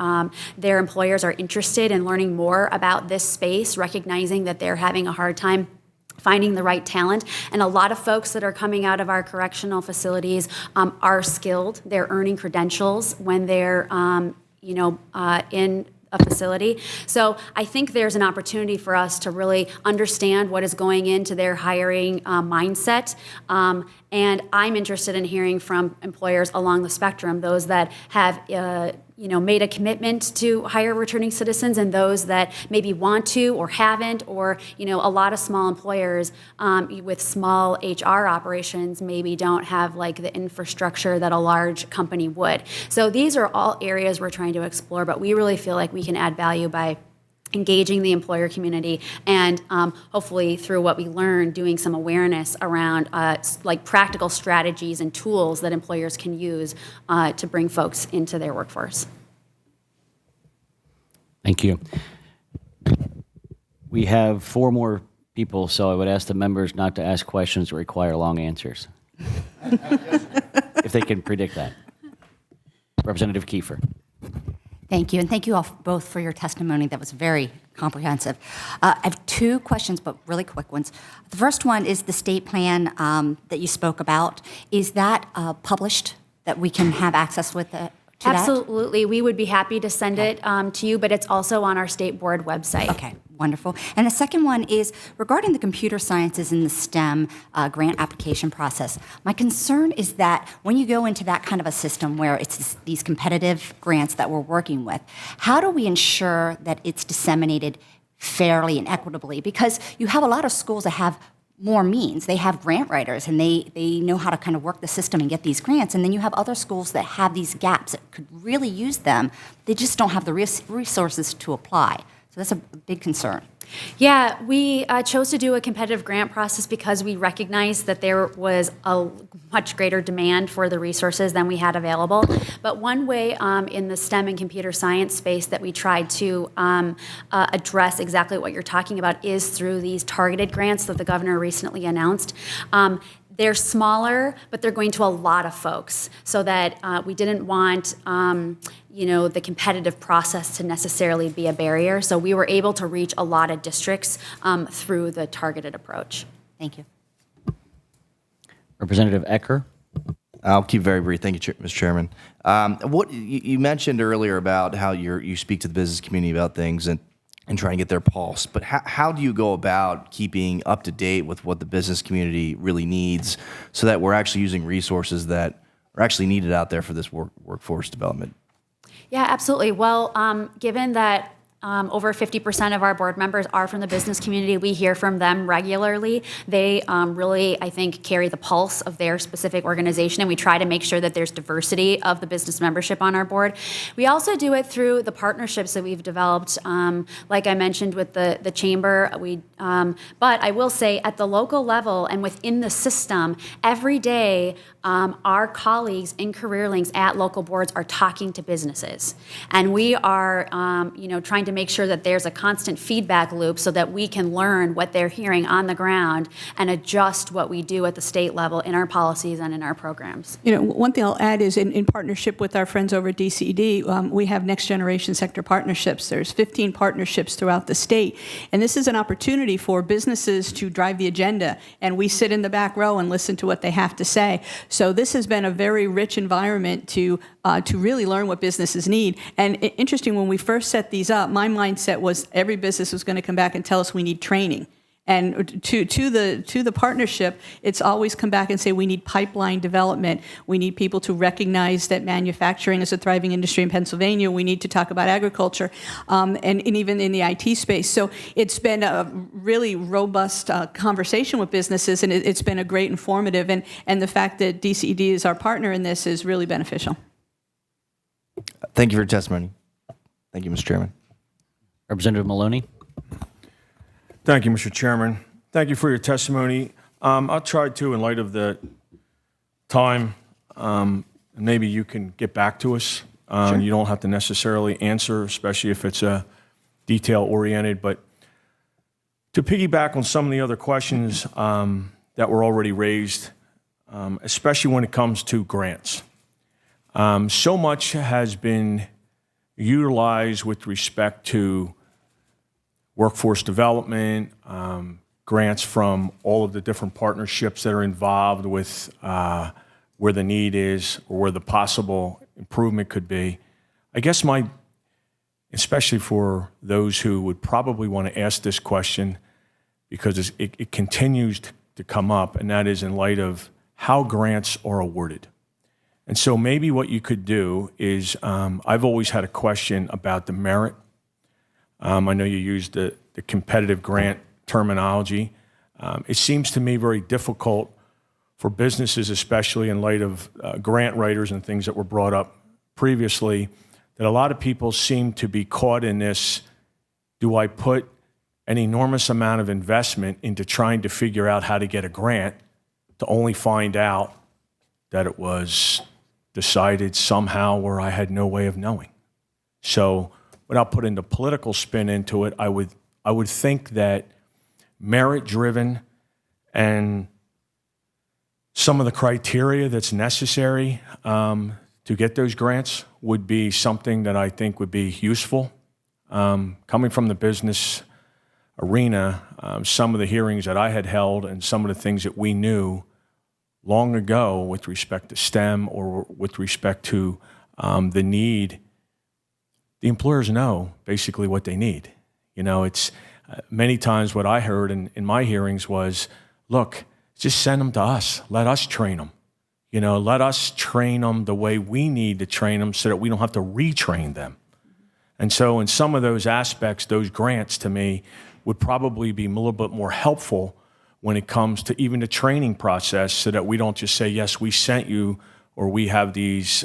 employers are interested in learning more about this space, recognizing that they're having a hard time finding the right talent. And a lot of folks that are coming out of our correctional facilities are skilled. They're earning credentials when they're, in a facility. So I think there's an opportunity for us to really understand what is going into their hiring mindset. And I'm interested in hearing from employers along the spectrum, those that have made a commitment to hire returning citizens and those that maybe want to or haven't, or a lot of small employers with small HR operations maybe don't have like the infrastructure that a large company would. So these are all areas we're trying to explore, but we really feel like we can add value by engaging the employer community and hopefully through what we learn, doing some awareness around like practical strategies and tools that employers can use to bring folks into their workforce.
Thank you. We have 4 more people, so I would ask the members not to ask questions that require long answers. If they can predict that. Representative Kiefer.
Thank you, and thank you all both for your testimony. That was very comprehensive. I have 2 questions, but really quick ones. The first one is the state plan that you spoke about. Is that published, that we can have access with to that?
Absolutely. We would be happy to send it to you, but it's also on our state board website.
Okay, wonderful. And the second one is regarding the computer sciences and the STEM grant application process. My concern is that when you go into that kind of a system where it's these competitive grants that we're working with, how do we ensure that it's disseminated fairly and equitably? Because you have a lot of schools that have more means. They have grant writers, and they know how to kind of work the system and get these grants. And then you have other schools that have these gaps that could really use them. They just don't have the resources to apply. So that's a big concern.
Yeah, we chose to do a competitive grant process because we recognized that there was a much greater demand for the resources than we had available. But one way in the STEM and computer science space that we tried to address exactly what you're talking about is through these targeted grants that the governor recently announced. They're smaller, but they're going to a lot of folks, so that we didn't want the competitive process to necessarily be a barrier. So we were able to reach a lot of districts through the targeted approach.
Thank you.
Representative Ecker.
I'll keep very brief. Thank you, Mr. Chairman. What you mentioned earlier about how you speak to the business community about things and try and get their pulse. But how do you go about keeping up to date with what the business community really needs so that we're actually using resources that are actually needed out there for this workforce development?
Yeah, absolutely. Well, given that over 50% of our board members are from the business community. We hear from them regularly. They really, I think, carry the pulse of their specific organization, and we try to make sure that there's diversity of the business membership on our board. We also do it through the partnerships that we've developed, like I mentioned with the chamber. But I will say at the local level and within the system, every day our colleagues in Career Links at local boards are talking to businesses. And we are trying to make sure that there's a constant feedback loop so that we can learn what they're hearing on the ground and adjust what we do at the state level in our policies and in our programs.
One thing I'll add is in partnership with our friends over at DCED, we have next generation sector partnerships. There's 15 partnerships throughout the state. And this is an opportunity for businesses to drive the agenda. And we sit in the back row and listen to what they have to say. So this has been a very rich environment to really learn what businesses need. And interesting, when we first set these up, my mindset was every business was going to come back and tell us we need training. And to the partnership, it's always come back and say we need pipeline development. We need people to recognize that manufacturing is a thriving industry in Pennsylvania. We need to talk about agriculture, and even in the IT space. So it's been a really robust conversation with businesses, and it's been a great informative. And the fact that DCED is our partner in this is really beneficial.
Thank you for your testimony. Thank you, Mr. Chairman.
Representative Maloney.
Thank you, Mr. Chairman. Thank you for your testimony. I'll try to, in light of the time, maybe you can get back to us.
Sure.
You don't have to necessarily answer, especially if it's detail-oriented. But to piggyback on some of the other questions that were already raised, especially when it comes to grants. So much has been utilized with respect to workforce development, grants from all of the different partnerships that are involved with where the need is or where the possible improvement could be. I guess especially for those who would probably want to ask this question, because it continues to come up, and that is in light of how grants are awarded. And so maybe what you could do is, I've always had a question about the merit. I know you used the competitive grant terminology. It seems to me very difficult for businesses, especially in light of grant writers and things that were brought up previously, that a lot of people seem to be caught in this, do I put an enormous amount of investment into trying to figure out how to get a grant to only find out that it was decided somehow where I had no way of knowing. So without putting the political spin into it, I would think that merit-driven and some of the criteria that's necessary to get those grants would be something that I think would be useful. Coming from the business arena, some of the hearings that I had held and some of the things that we knew long ago with respect to STEM or with respect to the need, the employers know basically what they need. It's many times what I heard in my hearings was, look, just send them to us. Let us train them. Let us train them the way we need to train them so that we don't have to retrain them. And so in some of those aspects, those grants to me would probably be a little bit more helpful when it comes to even the training process, so that we don't just say, yes, we sent you, or we have these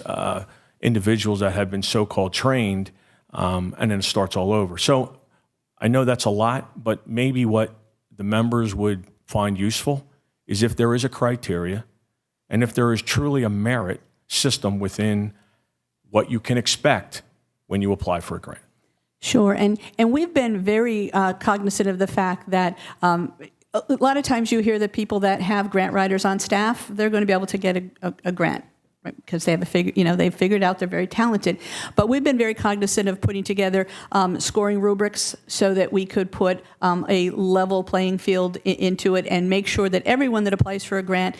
individuals that have been so-called trained, and then it starts all over. So I know that's a lot, but maybe what the members would find useful is if there is a criteria and if there is truly a merit system within what you can expect when you apply for a grant.
Sure, and we've been very cognizant of the fact that a lot of times you hear that people that have grant writers on staff, they're going to be able to get a grant, right? Because they have they've figured out they're very talented. But we've been very cognizant of putting together scoring rubrics so that we could put a level playing field into it and make sure that everyone that applies for a grant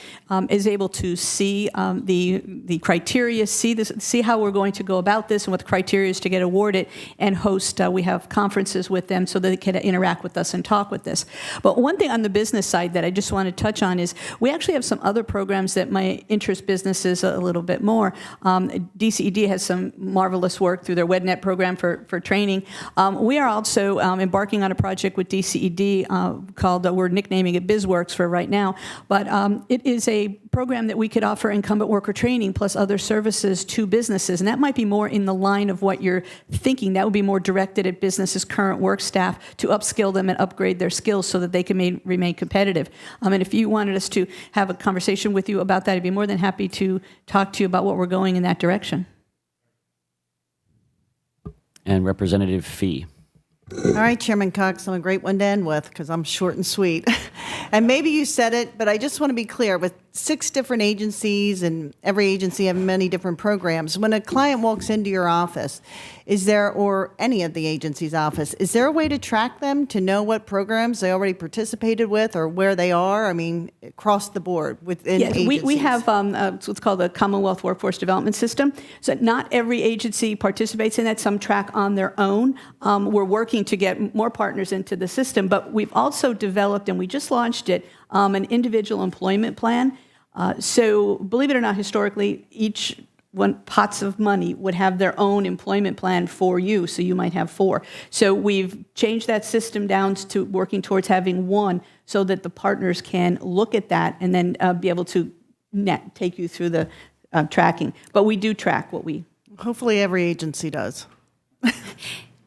is able to see the criteria, see how we're going to go about this and what the criteria is to get awarded, and host. We have conferences with them so that they can interact with us and talk with this. But one thing on the business side that I just want to touch on is we actually have some other programs that might interest businesses a little bit more. DCED has some marvelous work through their WEDNet program for training. We are also embarking on a project with DCED called, we're nicknaming it BizWorks for right now, but it is a program that we could offer incumbent worker training plus other services to businesses, and that might be more in the line of what you're thinking. That would be more directed at businesses' current work staff to upskill them and upgrade their skills so that they can remain competitive. And if you wanted us to have a conversation with you about that, I'd be more than happy to talk to you about what we're going in that direction.
And Representative Fee.
All right, Chairman Cox, I'm a great one to end with because I'm short and sweet. And maybe you said it, but I just want to be clear. With 6 different agencies and every agency have many different programs, when a client walks into your office, is there, or any of the agency's office, is there a way to track them to know what programs they already participated with or where they are? I mean, across the board within
Yes,
agencies.
we have what's called the Commonwealth Workforce Development System. So not every agency participates in that. Some track on their own. We're working to get more partners into the system, but we've also developed, and we just launched it, an individual employment plan. So believe it or not, historically, each pots of money would have their own employment plan for you, so you might have 4. So we've changed that system down to working towards having 1 so that the partners can look at that and then be able to take you through the tracking. But we do track what we...
Hopefully every agency does.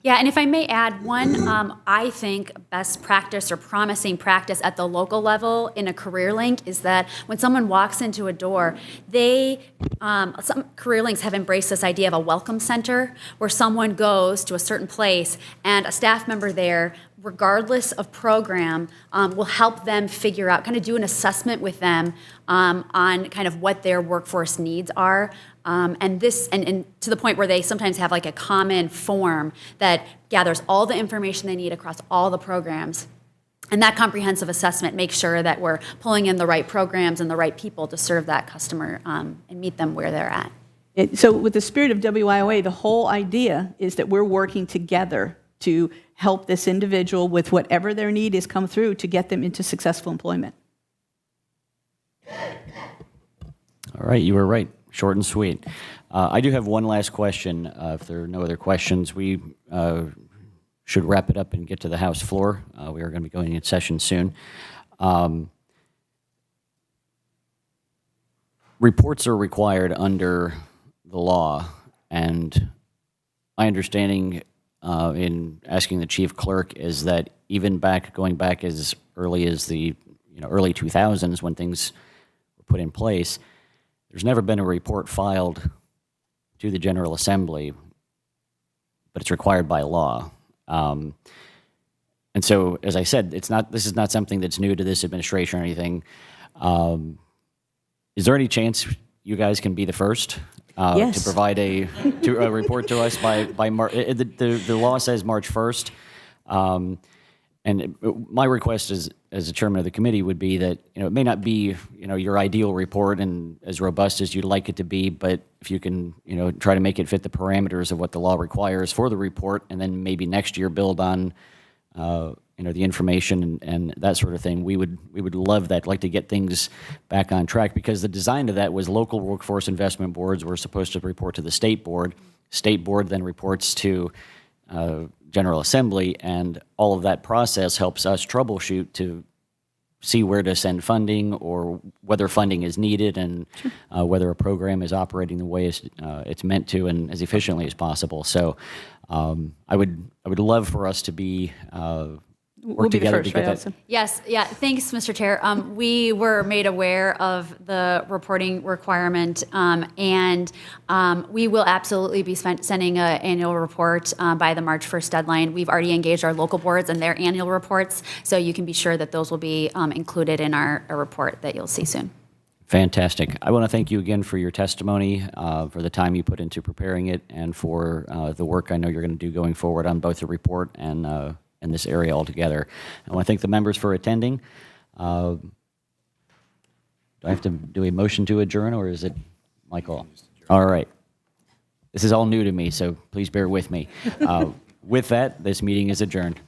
Yeah, and if I may add, one, I think, best practice or promising practice at the local level in a career link is that when someone walks into a door, some career links have embraced this idea of a welcome center where someone goes to a certain place and a staff member there, regardless of program, will help them figure out, kind of do an assessment with them on kind of what their workforce needs are. And to the point where they sometimes have like a common form that gathers all the information they need across all the programs. And that comprehensive assessment makes sure that we're pulling in the right programs and the right people to serve that customer and meet them where they're at.
So with the spirit of WIOA, the whole idea is that we're working together to help this individual with whatever their need is come through to get them into successful employment.
All right, you were right. Short and sweet. I do have one last question. If there are no other questions, we should wrap it up and get to the House floor. We are going to be going in session soon. Reports are required under the law, and my understanding in asking the chief clerk is that even going back as early as the early 2000s when things were put in place, there's never been a report filed to the General Assembly, but it's required by law. And so, as I said, this is not something that's new to this administration or anything. Is there any chance you guys can be the first
Yes.
to provide a report to us by March? The law says March 1st. And my request as the chairman of the committee would be that it may not be your ideal report and as robust as you'd like it to be, but if you can try to make it fit the parameters of what the law requires for the report, and then maybe next year build on the information and that sort of thing, we would love that. Like to get things back on track, because the design of that was local workforce investment boards were supposed to report to the state board. State board then reports to General Assembly, and all of that process helps us troubleshoot to see where to send funding or whether funding is needed, and whether a program is operating the way it's meant to and as efficiently as possible. So I would love for us to be work together to get that.
Yes, yeah, thanks, Mr. Chair. We were made aware of the reporting requirement, and we will absolutely be sending an annual report by the March 1st deadline. We've already engaged our local boards and their annual reports, so you can be sure that those will be included in our report that you'll see soon.
Fantastic. I want to thank you again for your testimony, for the time you put into preparing it, and for the work I know you're going to do going forward on both the report and in this area altogether. I want to thank the members for attending. Do I have to do a motion to adjourn, or is it Michael? All right. This is all new to me, so please bear with me. With that, this meeting is adjourned.